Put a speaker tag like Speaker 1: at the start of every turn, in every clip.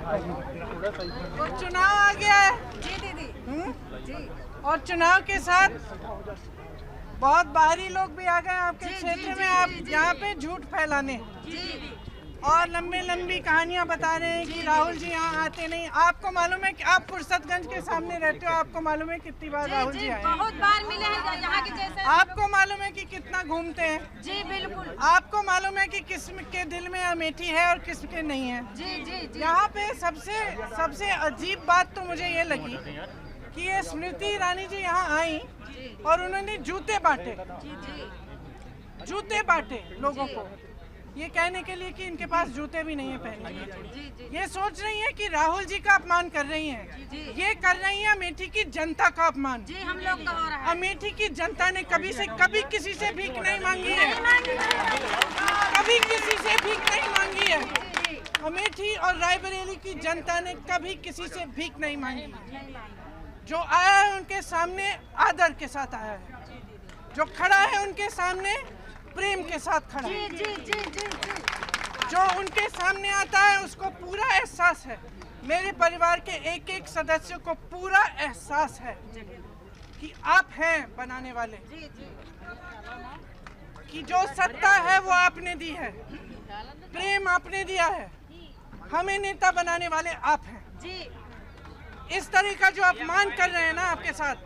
Speaker 1: तो चुनाव आ गया है
Speaker 2: जी दीदी जी।
Speaker 1: और चुनाव के साथ बहुत बाहरी लोग भी आ गए आपके क्षेत्र में। आप यहाँ पे झूठ फैलाने और लंबी लंबी कहानियां बता रहे हैं कि राहुल जी यहाँ आते नहीं। आपको मालूम है कि आप फुर्सतगंज के सामने रहते हो, आपको मालूम है कितनी बार राहुल जी आए?
Speaker 2: बहुत बार मिले हैं यहाँ के जैसे।
Speaker 1: आपको मालूम है कि कितना घूमते हैं?
Speaker 2: जी बिल्कुल।
Speaker 1: आपको मालूम है कि किस के दिल में अमेठी है और किस के नहीं है?
Speaker 2: जी जी जी।
Speaker 1: यहाँ पे सबसे अजीब बात तो मुझे ये लगी कि ये स्मृति ईरानी जी यहाँ आई और उन्होंने जूते बांटे, जूते बांटे लोगों को, ये कहने के लिए कि इनके पास जूते भी नहीं है पहनने के। ये सोच रही है कि राहुल जी का अपमान कर रही हैं। ये कर रही है अमेठी की जनता का अपमान।
Speaker 2: जी हम लोग का हो रहा है।
Speaker 1: अमेठी की जनता ने कभी किसी से भीख नहीं मांगी है, कभी किसी से भीख नहीं मांगी है। अमेठी और रायबरेली की जनता ने कभी किसी से भीख नहीं मांगी। जो आया है उनके सामने आदर के साथ आया है, जो खड़ा है उनके सामने प्रेम के साथ खड़ा है। जो उनके सामने आता है उसको पूरा एहसास है, मेरे परिवार के एक एक सदस्य को पूरा एहसास है कि आप हैं बनाने वाले, कि जो सत्ता है वो आपने दी है, प्रेम आपने दिया है, हमें नेता बनाने वाले आप हैं। इस तरह का जो अपमान कर रहे हैं ना आपके साथ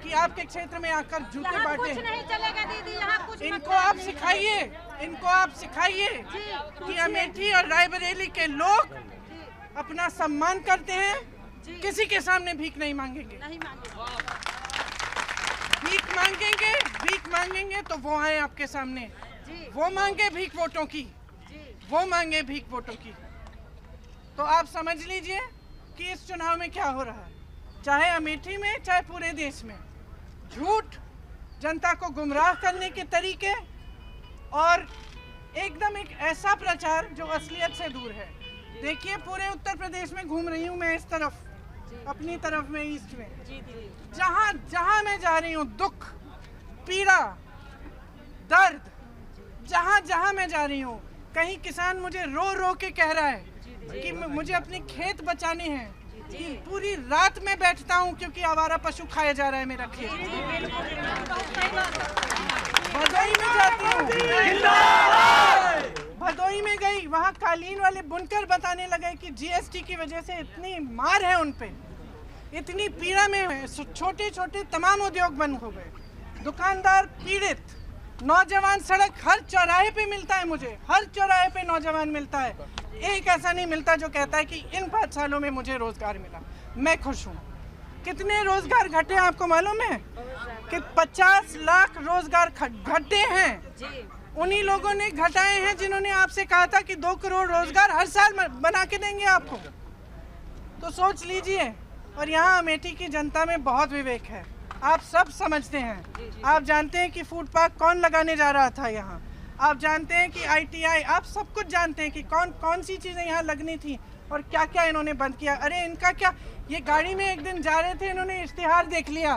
Speaker 1: कि आपके क्षेत्र में आकर जूते बांटे,
Speaker 2: नहीं चलेगा दीदी, यहाँ कुछ
Speaker 1: इनको आप सिखाइए, इनको आप सिखाइए कि अमेठी और रायबरेली के लोग अपना सम्मान करते हैं, किसी के सामने भीख नहीं मांगेंगे। भीख मांगेंगे तो वो आए आपके सामने, वो मांगे भीख वोटों की, वो मांगे भीख वोटों की। तो आप समझ लीजिए कि इस चुनाव में क्या हो रहा है, चाहे अमेठी में चाहे पूरे देश में। झूठ, जनता को गुमराह करने के तरीके और एकदम एक ऐसा प्रचार जो असलियत से दूर है। देखिए पूरे उत्तर प्रदेश में घूम रही हूँ मैं, इस तरफ, अपनी तरफ में, ईस्ट में, जहाँ जहाँ मैं जा रही हूँ, दुख, पीड़ा, दर्द, जहाँ जहाँ मैं जा रही हूँ, कहीं किसान मुझे रो रो के कह रहा है कि मुझे अपने खेत बचाने हैं, कि पूरी रात में बैठता हूँ क्योंकि आवारा पशु खाया जा रहा है मेरा खेत। भदोई में जाती हूँ, भदोई में गई, वहाँ कालीन वाले बुनकर बताने लगे कि जीएसटी की वजह से इतनी मार है उन पे, इतनी पीड़ा में है, छोटे छोटे तमाम उद्योग बंद हो गए, दुकानदार पीड़ित, नौजवान सड़क, हर चौराहे पे मिलता है मुझे, हर चौराहे पे नौजवान मिलता है। एक ऐसा नहीं मिलता जो कहता है कि इन 5 सालों में मुझे रोजगार मिला, मैं खुश हूँ। कितने रोजगार घटे आपको मालूम है कि 50 लाख रोजगार घटे हैं। उन्हीं लोगों ने घटाए हैं जिन्होंने आपसे कहा था कि 2 करोड़ रोजगार हर साल बना के देंगे आपको। तो सोच लीजिए। और यहाँ अमेठी की जनता में बहुत विवेक है, आप सब समझते हैं। आप जानते हैं कि फूड पार्क कौन लगाने जा रहा था यहाँ, आप जानते हैं कि ITI, आप सब कुछ जानते हैं कि कौन कौन सी चीज़ें यहाँ लगनी थी और क्या क्या इन्होंने बंद किया। अरे इनका क्या, ये गाड़ी में एक दिन जा रहे थे, इन्होंने इश्तिहार देख लिया,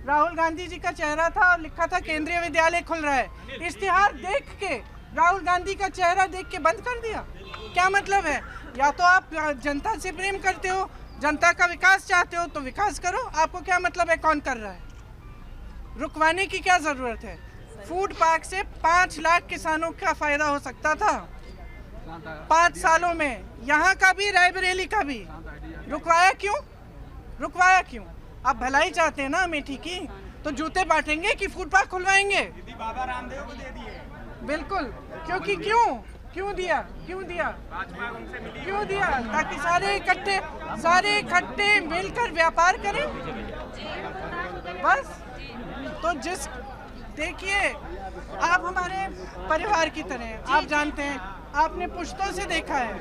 Speaker 1: राहुल गांधी जी का चेहरा था और लिखा था केंद्रीय विद्यालय खुल रहा है। इश्तिहार देख के राहुल गांधी का चेहरा देख के बंद कर दिया। क्या मतलब है? या तो आप जनता से प्रेम करते हो, जनता का विकास चाहते हो तो विकास करो, आपको क्या मतलब है कौन कर रहा है? रुकवाने की क्या ज़रूरत है? फूड पार्क से 5 लाख किसानों का फायदा हो सकता था 5 सालों में, यहाँ का भी रायबरेली का भी। रुकवाया क्यों? रुकवाया क्यों? आप भलाई चाहते हैं ना अमेठी की, तो जूते बांटेंगे कि फूड पार्क खुलवाएंगे?
Speaker 3: बाबा रामदेव को दे दिए।
Speaker 1: बिल्कुल, क्योंकि क्यों दिया? क्यों दिया? ताकि सारे इकट्ठे मिलकर व्यापार करें बस। तो देखिए, आप हमारे परिवार की तरह हैं, आप जानते हैं, आपने पुश्तों से देखा है।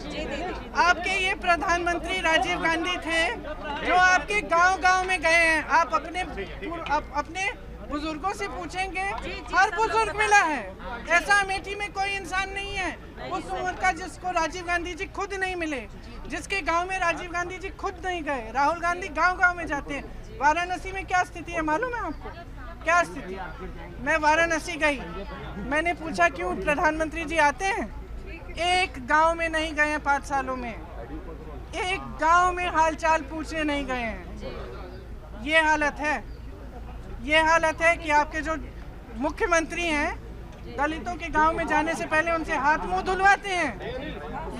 Speaker 1: आपके ये प्रधानमंत्री राजीव गांधी थे जो आपके गांव-गांव में गए हैं। आप अपने बुजुर्गों से पूछेंगे, हर बुजुर्ग मिला है। ऐसा अमेठी में कोई इंसान नहीं है उस उम्र का जिसको राजीव गांधी जी खुद नहीं मिले, जिसके गांव में राजीव गांधी जी खुद नहीं गए। राहुल गांधी गांव-गांव में जाते हैं। वाराणसी में क्या स्थिति है मालूम है आपको? क्या स्थिति? मैं वाराणसी गई, मैंने पूछा क्यों प्रधानमंत्री जी आते हैं? एक गांव में नहीं गए हैं 5 सालों में। एक गांव में हालचाल पूछने नहीं गए हैं। ये हालत है। ये हालत है कि आपके जो मुख्यमंत्री हैं दलितों के गांव में जाने से पहले उनसे हाथ मुंह धुलवाते हैं।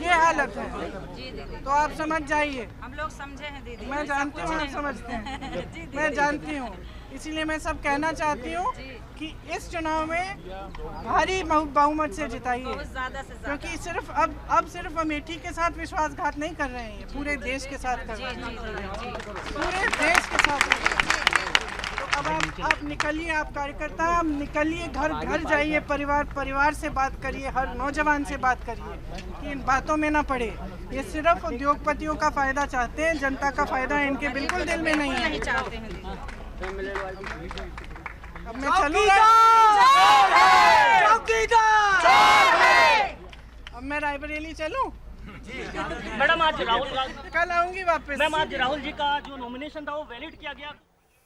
Speaker 1: ये हालत है।
Speaker 2: जी दीदी,
Speaker 1: तो आप समझ जाइए।
Speaker 2: हम लोग समझे हैं दीदी।
Speaker 1: मैं जानती हूँ आप समझते हैं।
Speaker 2: जी दीदी।
Speaker 1: मैं जानती हूँ, इसीलिए मैं सब कहना चाहती हूँ कि इस चुनाव में भारी बहुमत से जिताइए,
Speaker 2: बहुत ज्यादा से ज्यादा।
Speaker 1: क्योंकि सिर्फ अब सिर्फ अमेठी के साथ विश्वासघात नहीं कर रहे हैं, ये पूरे देश के साथ कर रहे हैं, पूरे देश के साथ कर रहे हैं। तो अब आप निकलिए, आप कार्यकर्ता, आप निकलिए, घर घर जाइए, परिवार से बात करिए, हर नौजवान से बात करिए कि इन बातों में ना पड़े। ये सिर्फ उद्योगपतियों का फायदा चाहते हैं, जनता का फायदा इनके बिल्कुल दिल में नहीं है।
Speaker 2: चाहते हैं दीदी।
Speaker 1: अब मैं चलूंगा, अब मैं रायबरेली चलूं?
Speaker 4: मैडम आज राहुल
Speaker 1: कल आऊंगी वापस।
Speaker 4: मैम आज राहुल जी का जो नॉमिनेशन था वो वैलिड किया गया।